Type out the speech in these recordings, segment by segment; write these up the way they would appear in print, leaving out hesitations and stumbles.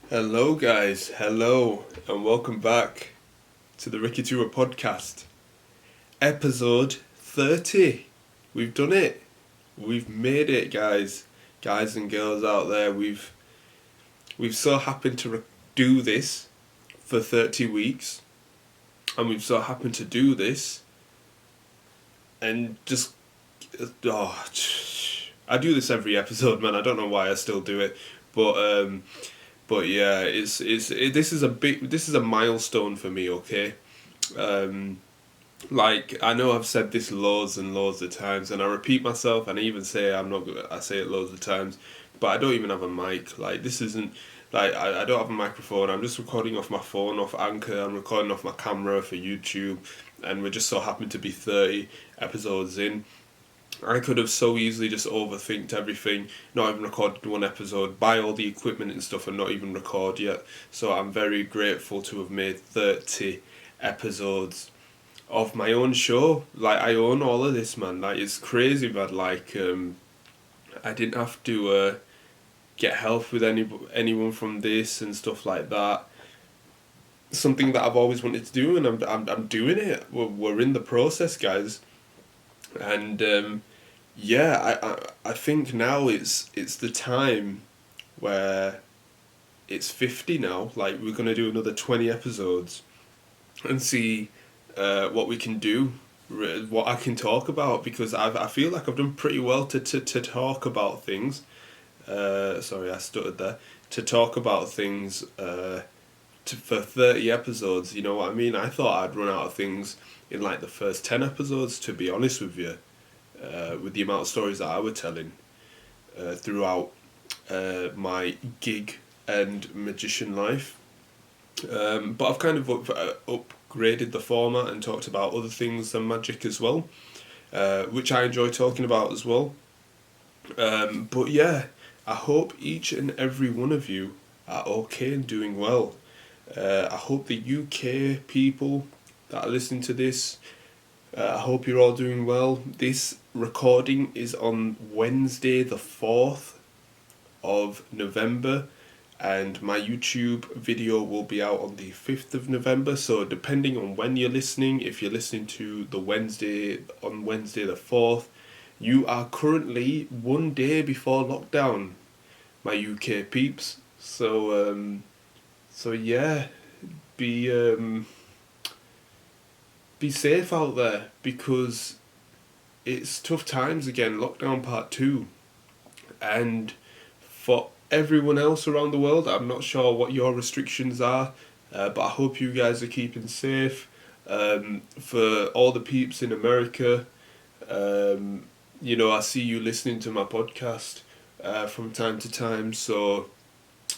Hello, guys. Hello, and welcome back to the Ricky2ra podcast. Episode 30. We've done it. We've made it, guys. Guys and girls out there, we've so happened to do this for 30 weeks, and we've so happened to do this and just I do this every episode, man. I don't know why I still do it, but yeah, this is a milestone for me. Okay, like I know I've said this loads and loads of times, and I repeat myself, and I even say I say it loads of times, but I don't even have a mic. Like this isn't like I don't have a microphone. I'm just recording off my phone, off Anchor. I'm recording off my camera for YouTube, and we're just so happen to be 30 episodes in. I could have so easily just overthinked everything, not even recorded one episode, buy all the equipment and stuff and not even record yet. So I'm very grateful to have made 30 episodes of my own show. Like, I own all of this, man. Like, it's crazy, man. Like, I didn't have to get help with anyone from this and stuff like that. Something that I've always wanted to do, and I'm doing it. We're in the process, guys. And I think now it's the time where it's 50 now. Like, we're gonna do another 20 episodes and see what we can do, what I can talk about, because I feel like I've done pretty well to talk about things. Sorry, I stuttered there. To talk about things for 30 episodes, you know what I mean? I thought I'd run out of things in like the first 10 episodes, to be honest with you, with the amount of stories that I was telling throughout my gig and magician life. But I've kind of upgraded the format and talked about other things than magic as well, which I enjoy talking about as well. But yeah, I hope each and every one of you are okay and doing well. I hope the UK people that are listening to this, I hope you're all doing well. This recording is on Wednesday the 4th of November, and my YouTube video will be out on the 5th of November. So depending on when you're listening, if you're listening to the Wednesday the 4th, you are currently one day before lockdown, my UK peeps. So yeah, be safe out there, because it's tough times again. Lockdown part 2, and for everyone else around the world, I'm not sure what your restrictions are, but I hope you guys are keeping safe. For all the peeps in America, I see you listening to my podcast from time to time, so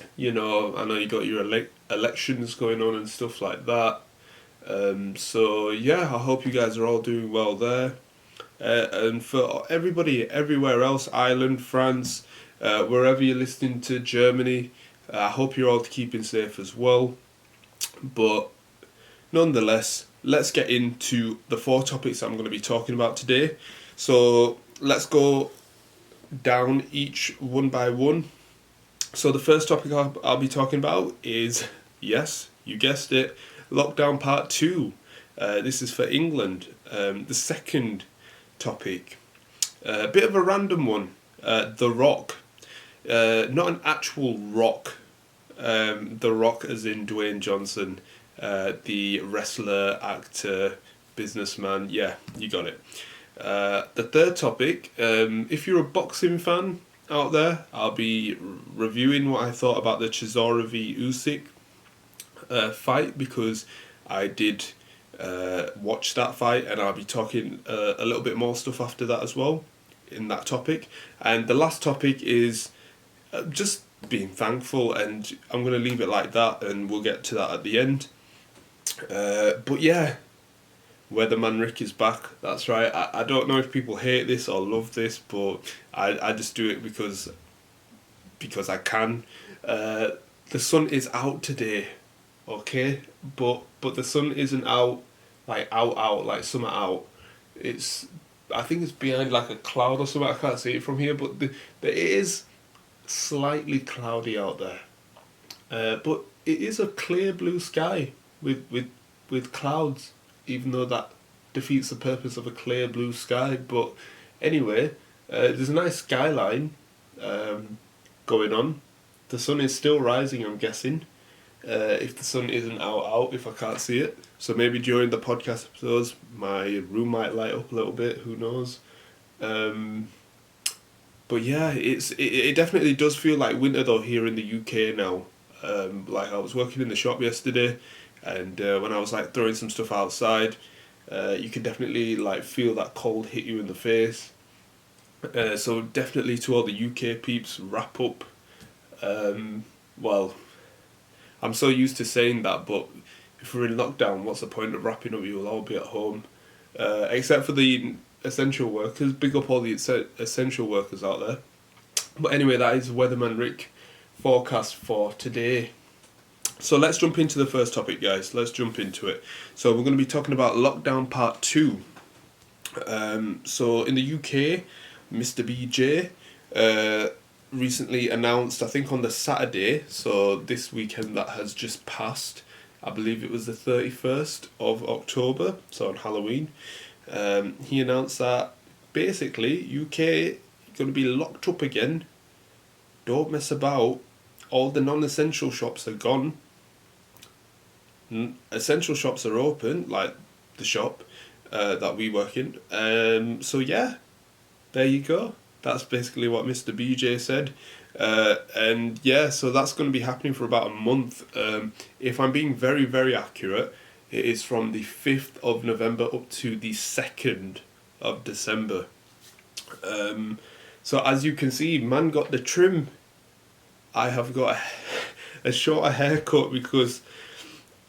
I know you got your elections going on and stuff like that. So yeah, I hope you guys are all doing well there. And for everybody everywhere else, Ireland, France, wherever you're listening to, Germany, I hope you're all keeping safe as well. But nonetheless, let's get into the 4 topics I'm going to be talking about today. So let's go down each one by one. So the first topic I'll be talking about is, yes, you guessed it, lockdown part 2. This is for England. The second topic, a bit of a random one, The Rock. Not an actual rock, The Rock as in Dwayne Johnson, the wrestler, actor, businessman. Yeah, you got it. The third topic, if you're a boxing fan out there, I'll be reviewing what I thought about the Chisora v Usyk fight, because I did watch that fight, and I'll be talking a little bit more stuff after that as well in that topic. And the last topic is just being thankful, and I'm going to leave it like that, and we'll get to that at the end. But yeah, Weatherman Rick is back. That's right. I don't know if people hate this or love this, but I just do it because I can. The sun is out today, okay? But the sun isn't out like summer out. I think it's behind like a cloud or something. I can't see it from here, but it is slightly cloudy out there. but it is a clear blue sky with clouds, even though that defeats the purpose of a clear blue sky. But anyway, there's a nice skyline going on. The sun is still rising, I'm guessing. If the sun isn't out, if I can't see it. So maybe during the podcast episodes, my room might light up a little bit, who knows. But yeah, it definitely does feel like winter though here in the UK now. Like I was working in the shop yesterday, and when I was like throwing some stuff outside, you can definitely like feel that cold hit you in the face. So definitely to all the UK peeps, wrap up. Well, I'm so used to saying that, but if we're in lockdown, what's the point of wrapping up? You will all be at home, except for the essential workers. Big up all the essential workers out there. But anyway, that is Weatherman Rick forecast for today. So let's jump into the first topic, guys. Let's jump into it. So we're going to be talking about lockdown part 2. So in the UK, Mr. BJ recently announced, I think on the Saturday, so this weekend that has just passed, I believe it was the 31st of October, so on Halloween, he announced that basically UK going to be locked up again. Don't mess about. All the non-essential shops are gone. Essential shops are open, like the shop that we work in. So yeah, there you go. That's basically what Mr. BJ said. And yeah, so that's going to be happening for about a month. If I'm being very, very accurate, it is from the 5th of November up to the 2nd of December. So as you can see, man got the trim. I have got a shorter haircut because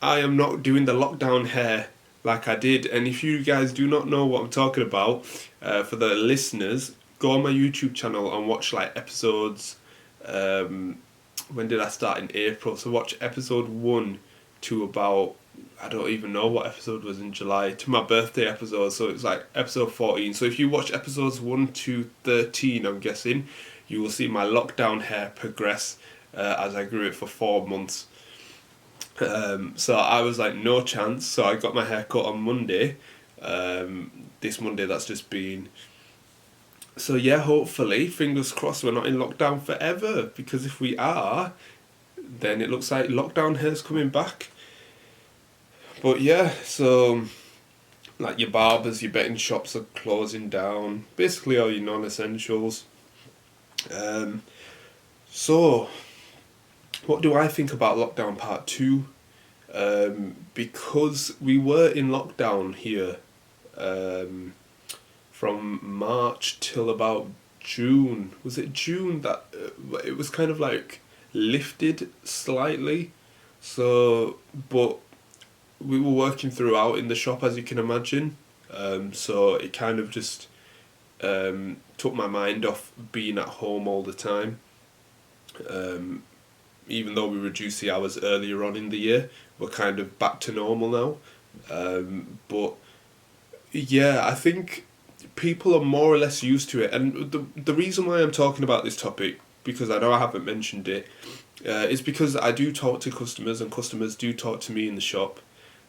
I am not doing the lockdown hair like I did. And if you guys do not know what I'm talking about, for the listeners, go on my YouTube channel and watch like episodes. When did I start? In April. So watch episode 1 to about, I don't even know what episode was in July, to my birthday episode. So it's like episode 14. So if you watch episodes 1 to 13, I'm guessing, you will see my lockdown hair progress as I grew it for 4 months. So I was like, no chance. So I got my hair cut on Monday. This Monday that's just been. So yeah, hopefully, fingers crossed, we're not in lockdown forever. Because if we are, then it looks like lockdown hair's coming back. But yeah, so like your barbers, your betting shops are closing down. Basically all your non-essentials. So, what do I think about lockdown part 2? Because we were in lockdown here from March till about June. Was it June that it was kind of like lifted slightly? So, but we were working throughout in the shop, as you can imagine. So it kind of just took my mind off being at home all the time. Even though we reduced the hours earlier on in the year, we're kind of back to normal now. But yeah, I think people are more or less used to it. And the reason why I'm talking about this topic, because I know I haven't mentioned it, is because I do talk to customers, and customers do talk to me in the shop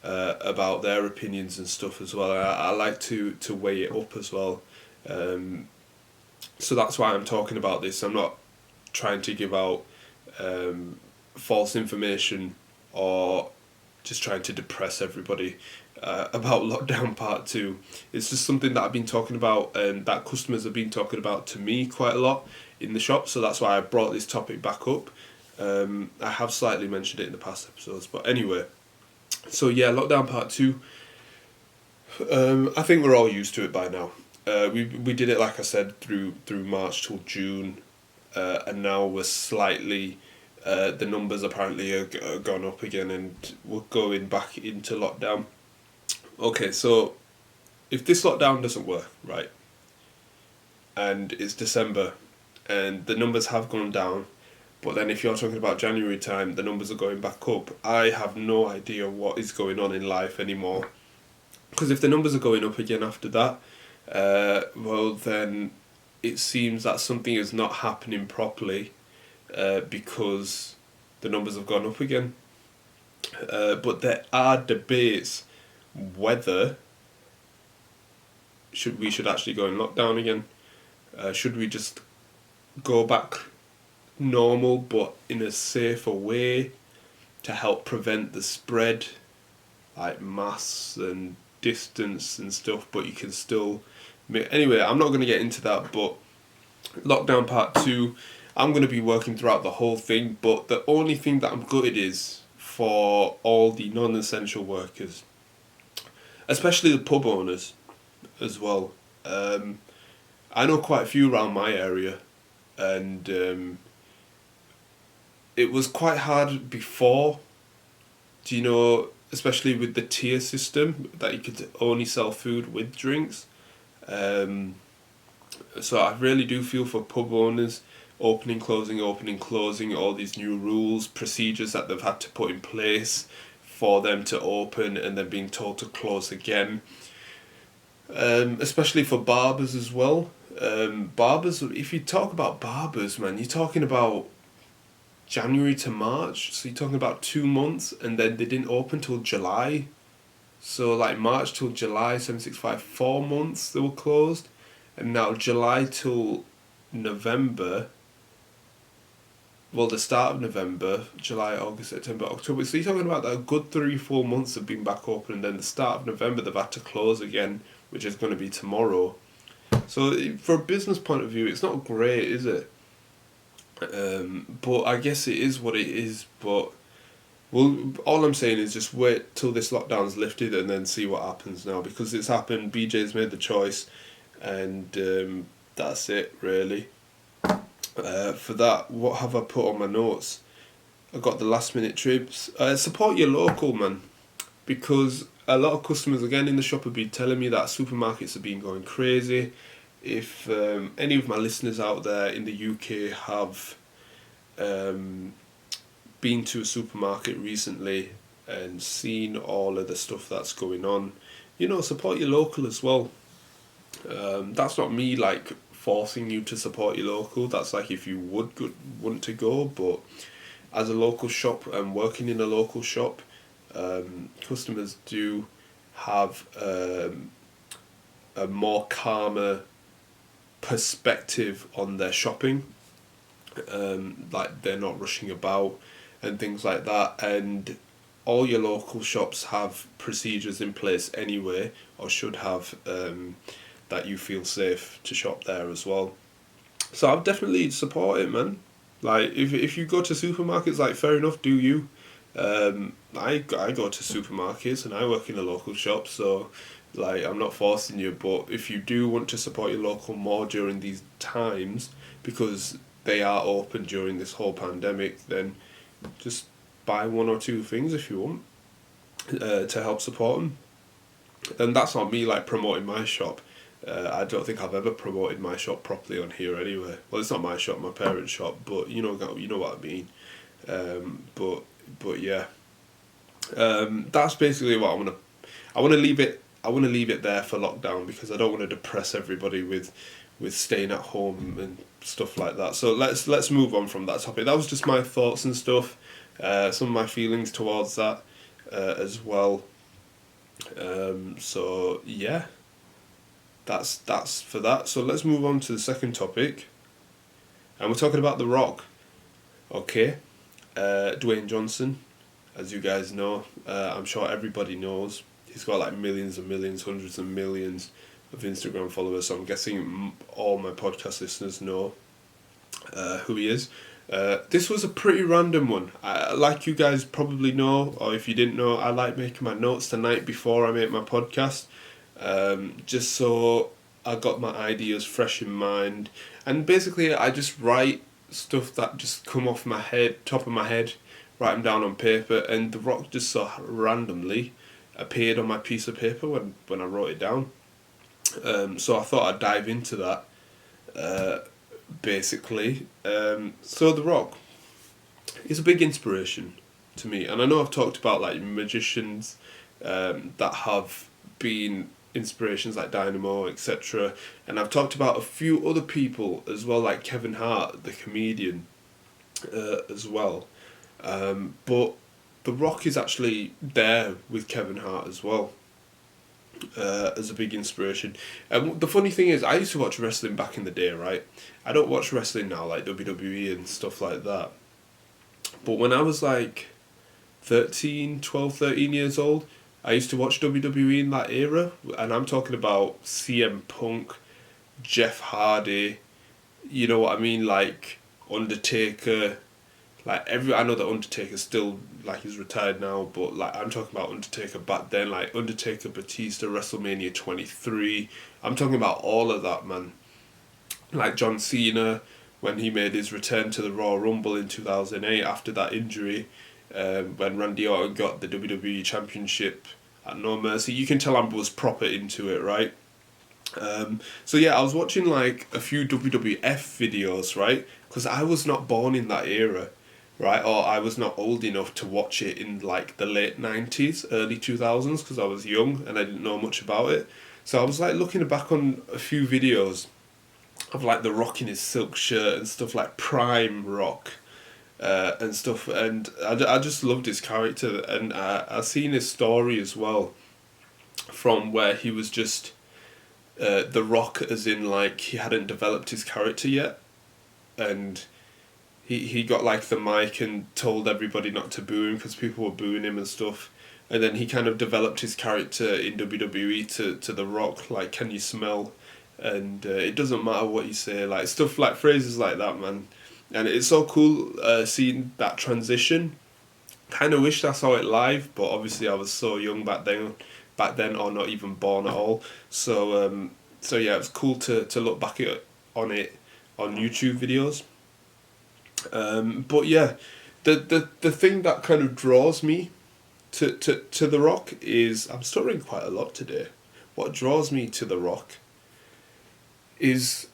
about their opinions and stuff as well. I like to weigh it up as well. So that's why I'm talking about this. I'm not trying to give out false information or just trying to depress everybody about lockdown part 2. It's just something that I've been talking about and that customers have been talking about to me quite a lot in the shop, so that's why I brought this topic back up. I have slightly mentioned it in the past episodes, but anyway, so yeah, lockdown part 2, I think we're all used to it by now. We did it, like I said, through March till June, and now we're slightly, the numbers apparently are gone up again and we're going back into lockdown. Okay, so if this lockdown doesn't work, right, and it's December and the numbers have gone down, but then if you're talking about January time, the numbers are going back up, I have no idea what is going on in life anymore. Because if the numbers are going up again after that, well then it seems that something is not happening properly, because the numbers have gone up again. But there are debates whether we should actually go in lockdown again. Should we just go back normal but in a safer way to help prevent the spread, like masks and distance and stuff, but you can still... Anyway, I'm not going to get into that, but lockdown part 2, I'm going to be working throughout the whole thing, but the only thing that I'm gutted is for all the non-essential workers, especially the pub owners as well. I know quite a few around my area, and it was quite hard before, especially with the tier system, that you could only sell food with drinks. So I really do feel for pub owners, opening, closing, all these new rules, procedures that they've had to put in place for them to open and then being told to close again. Especially for barbers as well. Barbers, if you talk about barbers, man, you're talking about January to March, so you're talking about 2 months, and then they didn't open till July. So like March till July, 765, 4 months they were closed, and now July till November. Well, the start of November, July, August, September, October. So you're talking about a good 3-4 months of being back open, and then the start of November they've had to close again, which is going to be tomorrow. So for a business point of view, it's not great, is it? But I guess it is what it is. But all I'm saying is just wait till this lockdown's lifted and then see what happens now, because it's happened. BJ's made the choice, and that's it really. For that, what have I put on my notes? I got the last minute trips. Support your local, man, because a lot of customers again in the shop have been telling me that supermarkets have been going crazy. If any of my listeners out there in the UK have been to a supermarket recently and seen all of the stuff that's going on, support your local as well. That's not me like forcing you to support your local. That's like if you want to go, but as a local shop and working in a local shop, customers do have a more calmer perspective on their shopping. Like they're not rushing about and things like that, and all your local shops have procedures in place anyway, or should have, that you feel safe to shop there as well. So I'll definitely support it, man. Like if you go to supermarkets, like fair enough, do you? I go to supermarkets and I work in a local shop, so like I'm not forcing you, but if you do want to support your local more during these times, because they are open during this whole pandemic, then just buy 1 or 2 things if you want, to help support them. And that's not me like promoting my shop. I don't think I've ever promoted my shop properly on here anyway. Well, it's not my shop, my parents' shop, but you know what I mean. But yeah, that's basically what I want to leave it. I want to leave it there for lockdown, because I don't want to depress everybody with staying at home and stuff like that. So let's move on from that topic. That was just my thoughts and stuff, some of my feelings towards that as well. So yeah, that's for that. So let's move on to the second topic, and we're talking about The Rock. Okay, Dwayne Johnson, as you guys know, I'm sure everybody knows. He's got like millions and millions, hundreds of millions of Instagram followers, so I'm guessing all my podcast listeners know who he is. This was a pretty random one. Like you guys probably know, or if you didn't know, I like making my notes the night before I make my podcast, just so I got my ideas fresh in mind. And basically I just write stuff that just come off my head, top of my head, write them down on paper, and The Rock just so randomly appeared on my piece of paper when I wrote it down. So I thought I'd dive into that, basically. So The Rock is a big inspiration to me, and I know I've talked about like magicians that have been inspirations, like Dynamo, etc., and I've talked about a few other people as well, like Kevin Hart, the comedian, as well. But The Rock is actually there with Kevin Hart as well, as a big inspiration. And the funny thing is, I used to watch wrestling back in the day, right? I don't watch wrestling now, like WWE and stuff like that. But when I was like 13 years old, I used to watch WWE in that era. And I'm talking about CM Punk, Jeff Hardy, you know what I mean? Like Undertaker, like I know that Undertaker's still, like, he's retired now, but like I'm talking about Undertaker back then, like Undertaker, Batista, WrestleMania 23. I'm talking about all of that, man. Like John Cena when he made his return to the Royal Rumble in 2008 after that injury, when Randy Orton got the WWE Championship at No Mercy. You can tell I was proper into it, right? So yeah, I was watching like a few WWF videos, right? Because I was not born in that era, right? Or I was not old enough to watch it in like the late 90s, early 2000s, because I was young and I didn't know much about it. So I was like looking back on a few videos of like The Rock in his silk shirt and stuff, like Prime Rock, and stuff. And I just loved his character. And I seen his story as well, from where he was just The Rock, as in like he hadn't developed his character yet, and he got like the mic and told everybody not to boo him because people were booing him and stuff. And then he kind of developed his character in WWE to The Rock, like, can you smell? And it doesn't matter what you say, like stuff like phrases like that, man. And it's so cool seeing that transition. Kind of wish I saw it live, but obviously I was so young back then, or not even born at all. So yeah, it was cool to look back on it on YouTube videos. But yeah, the thing that kind of draws me to The Rock is, I'm stuttering quite a lot today. What draws me to The Rock is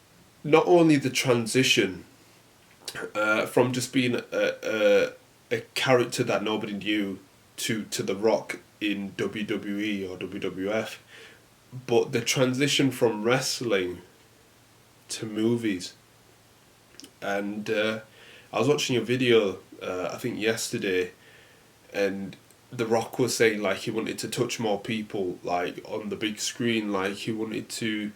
not only the transition from just being a character that nobody knew to The Rock in WWE or WWF, but the transition from wrestling to movies. And I was watching a video, I think yesterday, and The Rock was saying like he wanted to touch more people, like on the big screen, like he wanted to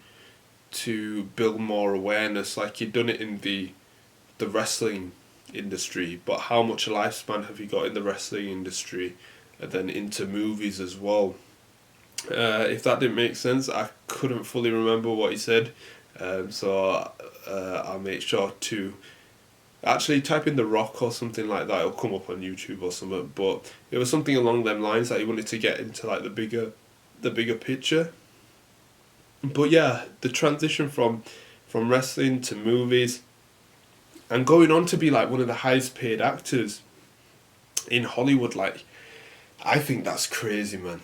build more awareness, like he'd done it in the wrestling industry, but how much lifespan have you got in the wrestling industry and then into movies as well? If that didn't make sense, I couldn't fully remember what he said, so I'll make sure to actually type in The Rock or something like that. It'll come up on YouTube or something, but it was something along them lines that he wanted to get into like the bigger picture. But yeah, the transition from wrestling to movies, and going on to be like one of the highest paid actors in Hollywood, like, I think that's crazy, man.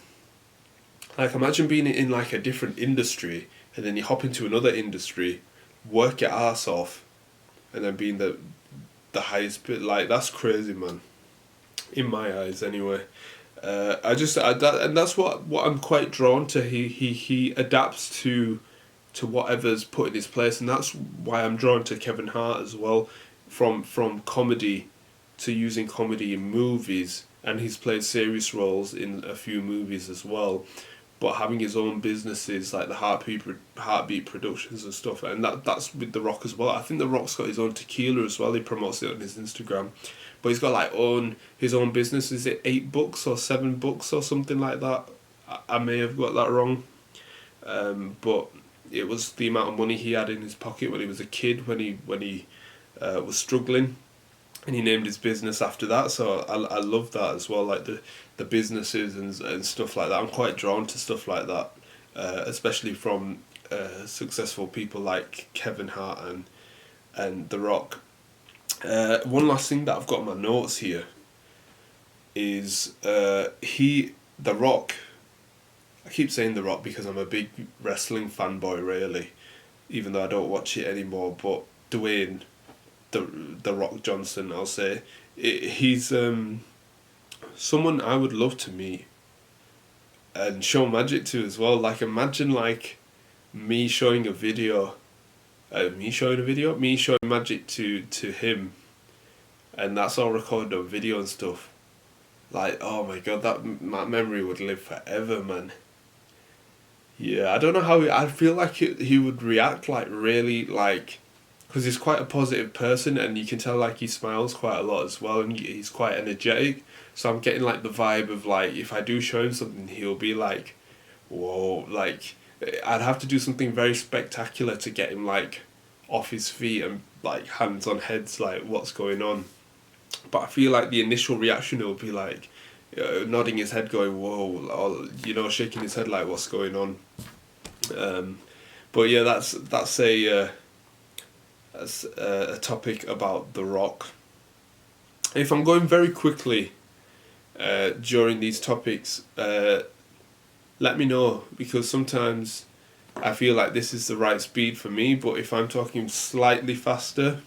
Like, imagine being in like a different industry and then you hop into another industry, work your ass off, and then being the highest bit. Like, that's crazy, man. In my eyes, anyway. And that's what I'm quite drawn to. He adapts to whatever's put in his place, and that's why I'm drawn to Kevin Hart as well, from comedy to using comedy in movies, and he's played serious roles in a few movies as well, but having his own businesses like the Heartbeat Productions and stuff, and that's with The Rock as well. I think The Rock's got his own tequila as well. He promotes it on his Instagram, but he's got like his own business. Is it 8 books or 7 books or something like that? I may have got that wrong, but it was the amount of money he had in his pocket when he was a kid, when he was struggling, and he named his business after that. So I love that as well, like the businesses and stuff like that. I'm quite drawn to stuff like that, especially from successful people like Kevin Hart and The Rock. One last thing that I've got in my notes here is The Rock. I keep saying The Rock because I'm a big wrestling fanboy, really, even though I don't watch it anymore. But Dwayne, the Rock Johnson, I'll say, he's someone I would love to meet and show magic to as well. Like, imagine like me showing magic to him, and that's all recorded on video and stuff. Like, oh my god, that memory would live forever, man. Yeah, I don't know how I feel like he would react, like really, like, because he's quite a positive person, and you can tell like he smiles quite a lot as well, and he's quite energetic. So I'm getting like the vibe of like if I do show him something, he'll be like, whoa, like I'd have to do something very spectacular to get him like off his feet and like hands on heads, like what's going on. But I feel like the initial reaction will be like nodding his head, going whoa, or shaking his head like what's going on. But yeah, that's a topic about The Rock. If I'm going very quickly during these topics, let me know, because sometimes I feel like this is the right speed for me, but if I'm talking slightly faster,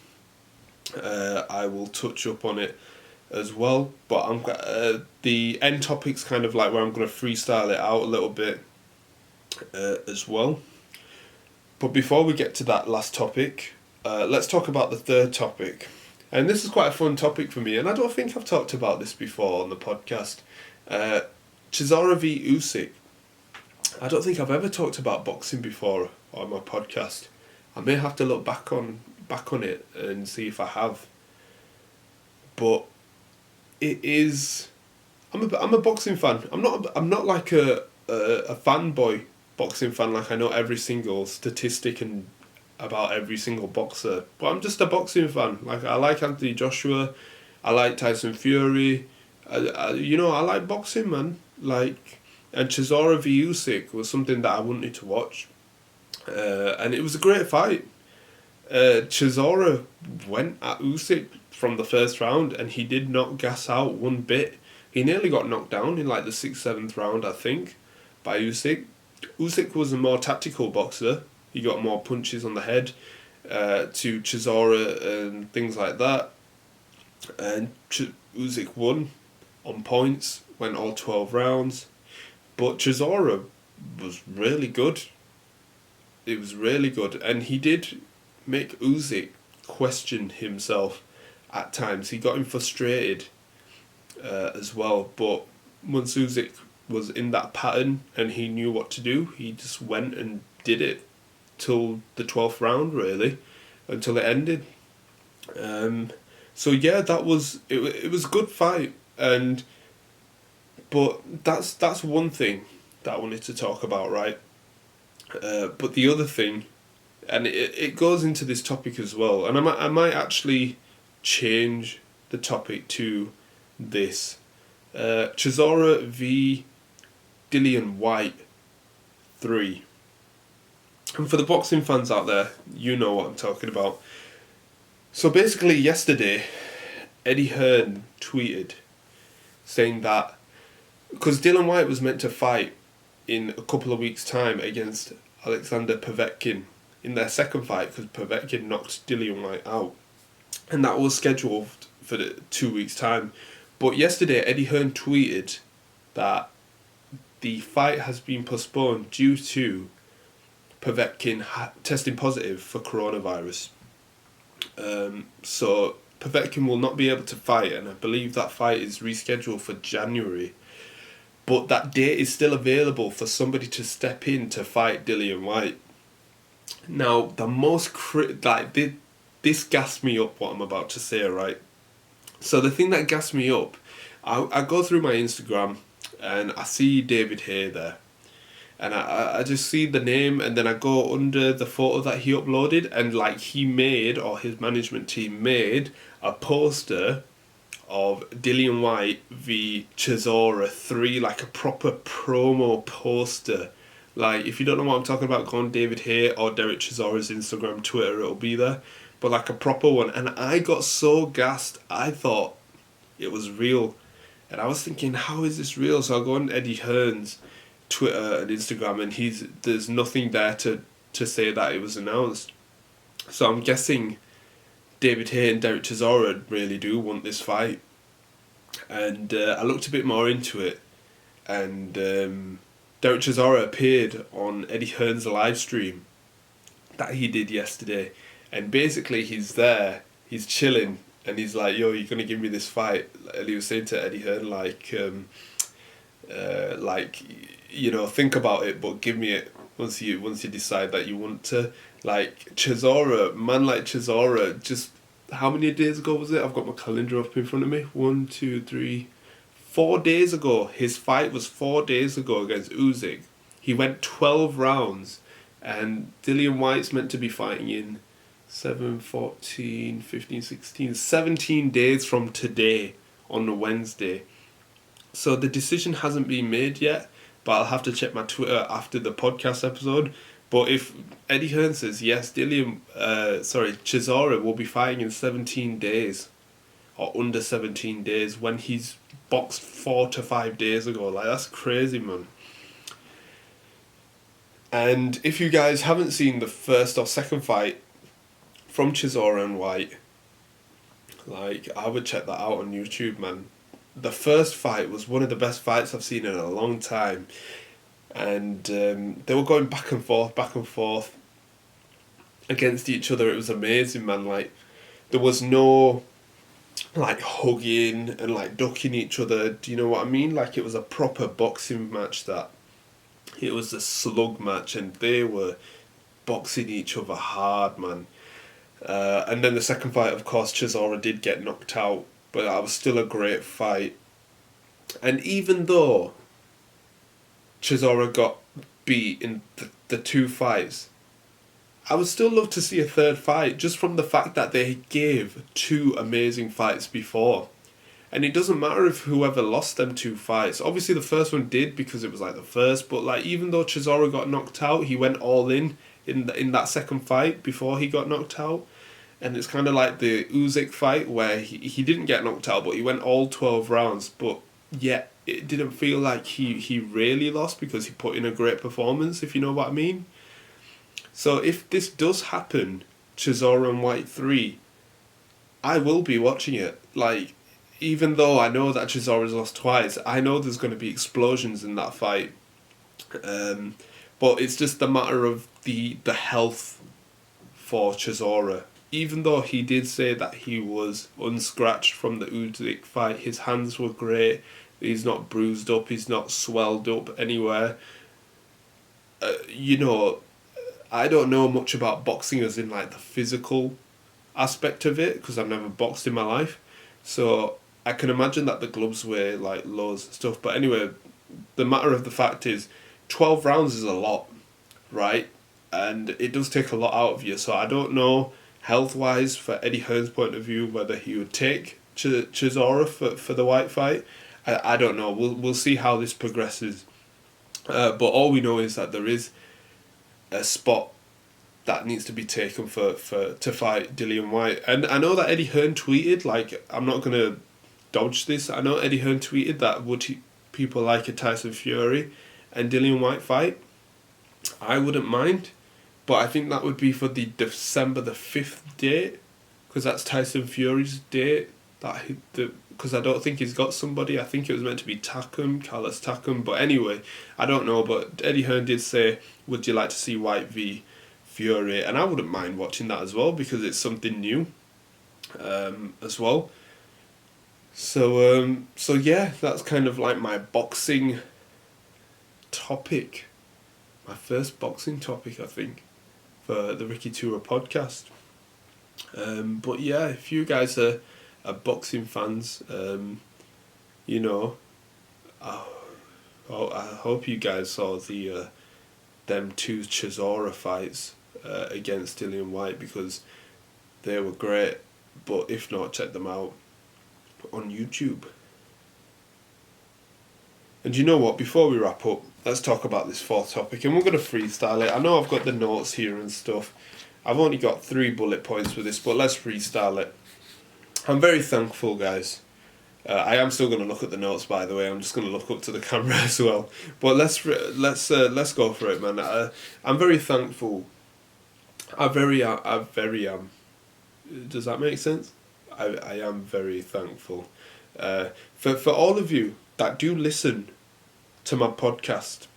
I will touch up on it as well. But the end topic's kind of like where I'm going to freestyle it out a little bit as well. But before we get to that last topic, let's talk about the third topic. And this is quite a fun topic for me, and I don't think I've talked about this before on the podcast. Chisora v Usyk. I don't think I've ever talked about boxing before on my podcast. I may have to look back on it and see if I have. But it is. I'm a boxing fan. I'm not like a fanboy boxing fan. Like I know every single statistic and about every single boxer, but I'm just a boxing fan. Like I like Anthony Joshua, I like Tyson Fury. I like boxing, man. Like, and Chisora v Usyk was something that I wanted to watch, and it was a great fight. Chisora went at Usyk from the first round, and he did not gas out one bit. He nearly got knocked down in like the 6th, 7th round, I think, by Usyk. Usyk was a more tactical boxer. He got more punches on the head to Chisora and things like that. And Usyk won on points, went all 12 rounds. But Chisora was really good. It was really good. And he did make Usyk question himself at times. He got him frustrated as well. But once Usyk was in that pattern and he knew what to do, he just went and did it till the 12th round, really, until it ended. So yeah, that was it was a good fight, but that's one thing that I wanted to talk about, right? But the other thing, and it goes into this topic as well, and I might actually change the topic to this. Chisora v Dillian Whyte 3. And for the boxing fans out there, you know what I'm talking about. So basically yesterday, Eddie Hearn tweeted saying that because Dillian Whyte was meant to fight in a couple of weeks' time against Alexander Povetkin in their second fight, because Povetkin knocked Dillian Whyte out, and that was scheduled for the 2 weeks' time. But yesterday, Eddie Hearn tweeted that the fight has been postponed due to Povetkin testing positive for coronavirus. So Povetkin will not be able to fight, and I believe that fight is rescheduled for January. But that date is still available for somebody to step in to fight Dillian Whyte. Now, the most this gassed me up, what I'm about to say, right? So the thing that gassed me up, I go through my Instagram and I see David Hay there. And I just see the name, and then I go under the photo that he uploaded, and like he made, or his management team made, a poster of Dillian Whyte v Chisora 3, like a proper promo poster. Like, if you don't know what I'm talking about, go on David Hay or Derek Chisora's Instagram, Twitter, it'll be there. But like a proper one, and I got so gassed, I thought it was real. And I was thinking, how is this real? So I go on Eddie Hearn's Twitter and Instagram, and there's nothing there to say that it was announced. So I'm guessing David Hay and Derek Chisora really do want this fight. And I looked a bit more into it, and Derek Chisora appeared on Eddie Hearn's live stream that he did yesterday, and basically he's there, he's chilling, and he's like, "Yo, you're gonna give me this fight?" And he was saying to Eddie Hearn like, you know, think about it, but give me it once you decide that you want to. Like Chisora, man, like Chisora, just how many days ago was it? I've got my calendar up in front of me. 1, 2, 3, 4 days ago. His fight was 4 days ago against Usyk. He went 12 rounds, and Dillian White's meant to be fighting in 7, 14, 15, 16, 17 days from today on a Wednesday. So the decision hasn't been made yet, but I'll have to check my Twitter after the podcast episode. But if Eddie Hearn says yes, Chisora will be fighting in 17 days, or under 17 days, when he's boxed 4 to 5 days ago. Like, that's crazy, man. And if you guys haven't seen the first or second fight from Chisora and White, like, I would check that out on YouTube, man. The first fight was one of the best fights I've seen in a long time. And they were going back and forth against each other. It was amazing, man. Like, there was no like hugging and like ducking each other. Do you know what I mean? Like, it was a proper boxing match. That it was a slug match, and they were boxing each other hard, man. And then the second fight, of course, Chisora did get knocked out, but that was still a great fight. And even though Chisora got beat in the 2 fights, I would still love to see a third fight, just from the fact that they gave 2 amazing fights before. And it doesn't matter if whoever lost them 2 fights. Obviously the first one did, because it was like the first, but like, even though Chisora got knocked out, he went all in that second fight before he got knocked out. And it's kind of like the Usyk fight, where he didn't get knocked out, but he went all 12 rounds, but yet it didn't feel like he really lost, because he put in a great performance, if you know what I mean. So if this does happen, Chisora and White 3, I will be watching it. Like, even though I know that Chisora's lost twice, I know there's going to be explosions in that fight. But it's just a matter of the health for Chisora. Even though he did say that he was unscratched from the Usyk fight, his hands were great, he's not bruised up, he's not swelled up anywhere. You know, I don't know much about boxing as in like the physical aspect of it, because I've never boxed in my life. So I can imagine that the gloves weigh like loads and stuff. But anyway, the matter of the fact is, 12 rounds is a lot, right? And it does take a lot out of you. So I don't know, health-wise, for Eddie Hearn's point of view, whether he would take Chisora for the White fight. I don't know. We'll see how this progresses. But all we know is that there is a spot that needs to be taken to fight Dillian White. And I know that Eddie Hearn tweeted, like, I'm not going to dodge this, I know Eddie Hearn tweeted that people like a Tyson Fury and Dillian White fight. I wouldn't mind, but I think that would be for the December the 5th date, because that's Tyson Fury's date. Because I don't think he's got somebody. I think it was meant to be Carlos Takam. But anyway, I don't know. But Eddie Hearn did say, would you like to see White v Fury? And I wouldn't mind watching that as well, because it's something new as well. So yeah, that's kind of like my boxing topic. My first boxing topic, I think, for the Ricky2ra podcast. But yeah, if you guys are boxing fans, you know, I hope you guys saw them 2 Chisora fights against Dillian White, because they were great. But if not, check them out on YouTube. And you know what, before we wrap up, let's talk about this 4th topic, and we're going to freestyle it. I know I've got the notes here and stuff. I've only got 3 bullet points for this, but let's freestyle it. I'm very thankful, guys. I am still going to look at the notes, by the way. I'm just going to look up to the camera as well. But let's go for it, man. I'm very thankful. I very am. Does that make sense? I am very thankful for all of you that do listen to my podcast.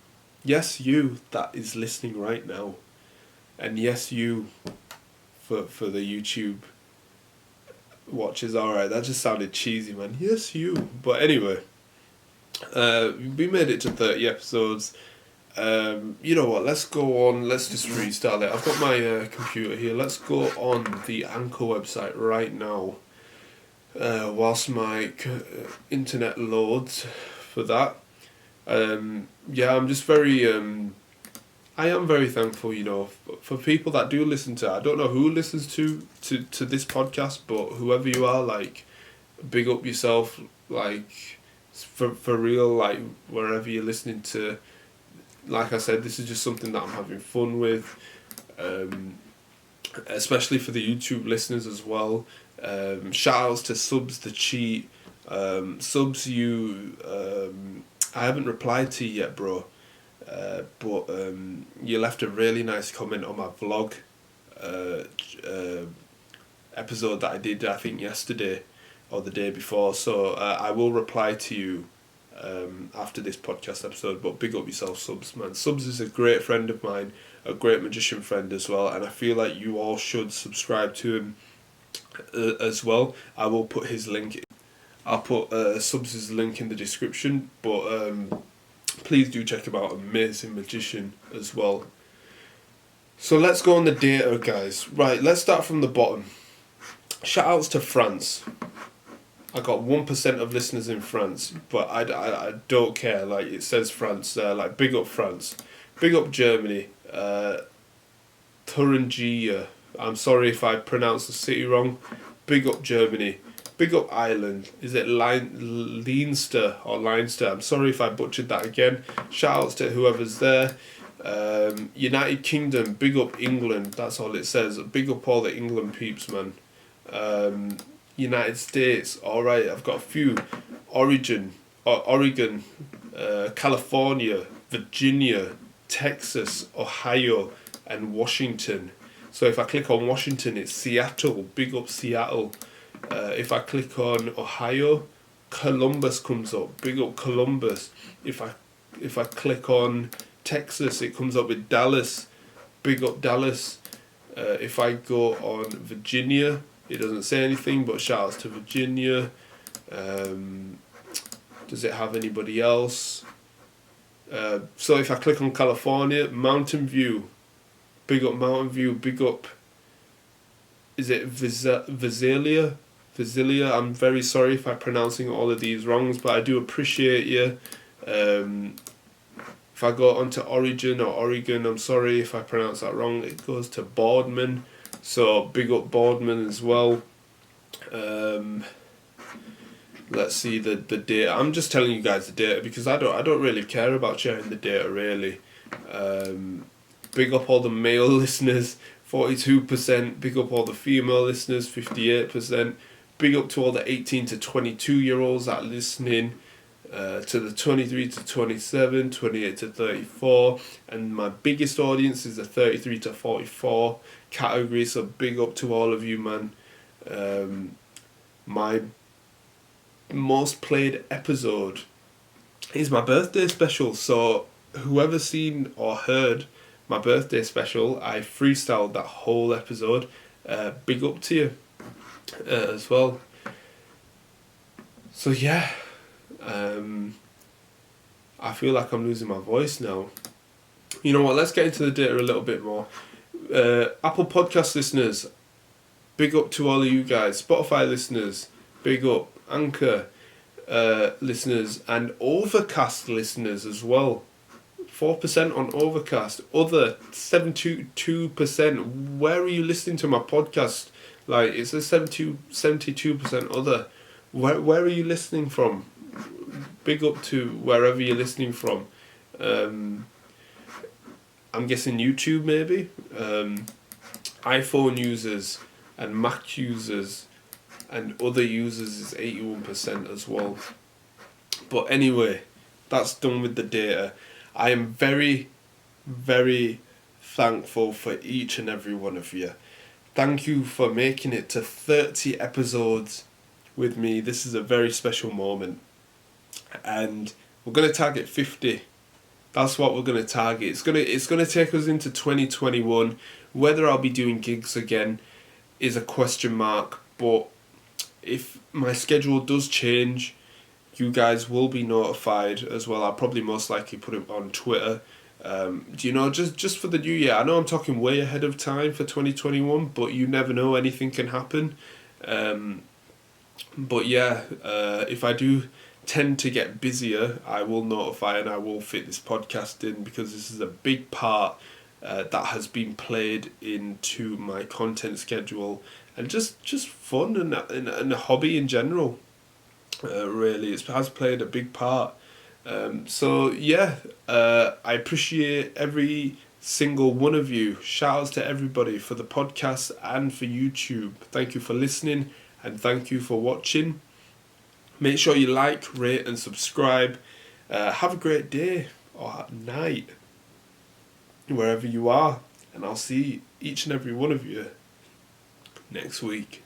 Yes, you that is listening right now, and yes, you for the YouTube watches. Alright, that just sounded cheesy, man. Yes, you. But anyway, we made it to 30 episodes. You know what, let's go on, let's just restart it. I've got my computer here. Let's go on the Anchor website right now, whilst my internet loads for that. Yeah, I'm just very, I am very thankful, you know, for people that do listen to, I don't know who listens to this podcast, but whoever you are, like, big up yourself, like, for real, like, wherever you're listening to. Like I said, this is just something that I'm having fun with, especially for the YouTube listeners as well. Shout outs to Subz the Cheat. Subz, you, I haven't replied to you yet, bro, but you left a really nice comment on my vlog episode that I did, I think, yesterday or the day before, so I will reply to you after this podcast episode. But big up yourself, Subz, man. Subz is a great friend of mine, a great magician friend as well, and I feel like you all should subscribe to him as well. I will put his link, I'll put Subz's link in the description, but please do check him out. Amazing magician as well. So let's go on the data, guys. Right, let's start from the bottom. Shout outs to France. I got 1% of listeners in France, but I don't care. Like, it says France there. Like, big up France, big up Germany. Thuringia. I'm sorry if I pronounced the city wrong. Big up Germany. Big up Ireland. Is it Leinster or Leinster? I'm sorry if I butchered that again. Shout outs to whoever's there. United Kingdom. Big up England. That's all it says. Big up all the England peeps, man. United States, alright, I've got a few. Oregon, California, Virginia, Texas, Ohio, and Washington. So if I click on Washington, it's Seattle. Big up Seattle. If I click on Ohio, Columbus comes up. Big up Columbus. If I click on Texas, it comes up with Dallas. Big up Dallas. If I go on Virginia, it doesn't say anything, but shout outs to Virginia. Does it have anybody else? So if I click on California, Mountain View. Big up Mountain View. Big up, is it Visalia? Visalia. I'm very sorry if I'm pronouncing all of these wrongs, but I do appreciate you. If I go onto Oregon, I'm sorry if I pronounce that wrong. It goes to Boardman. So big up Boardman as well. Let's see the data. I'm just telling you guys the data because I don't really care about sharing the data really. Big up all the male listeners, 42%. Big up all the female listeners, 58%. Big up to all the 18 to 22 year olds that are listening. To the 23 to 27, 28 to 34, and my biggest audience is the 33 to 44 category, so big up to all of you, man. My most played episode is my birthday special, so whoever's seen or heard my birthday special, I freestyled that whole episode. Big up to you as well. So yeah, I feel like I'm losing my voice now. You know what, let's get into the data a little bit more. Apple Podcast listeners, big up to all of you guys. Spotify listeners, big up. Anchor listeners and Overcast listeners as well. 4% on Overcast. Other 72%. Where are you listening to my podcast? Like, it says 72% other. Where are you listening from? Big up to wherever you're listening from. I'm guessing YouTube maybe. iPhone users and Mac users and other users is 81% as well. But anyway, that's done with the data. I am very, very thankful for each and every one of you. Thank you for making it to 30 episodes with me. This is a very special moment. And we're going to target 50. That's what we're going to target. It's going to take us into 2021. Whether I'll be doing gigs again is a question mark, but if my schedule does change, you guys will be notified as well. I'll probably most likely put it on Twitter. Just for the new year. I know I'm talking way ahead of time for 2021, but you never know, anything can happen. But yeah, if I do tend to get busier, I will notify and I will fit this podcast in, because this is a big part that has been played into my content schedule, and just fun and a hobby in general. Really, it has played a big part. So yeah, I appreciate every single one of you. Shout outs to everybody for the podcast and for YouTube. Thank you for listening and thank you for watching. Make sure you like, rate and subscribe. Have a great day or night wherever you are, and I'll see each and every one of you next week.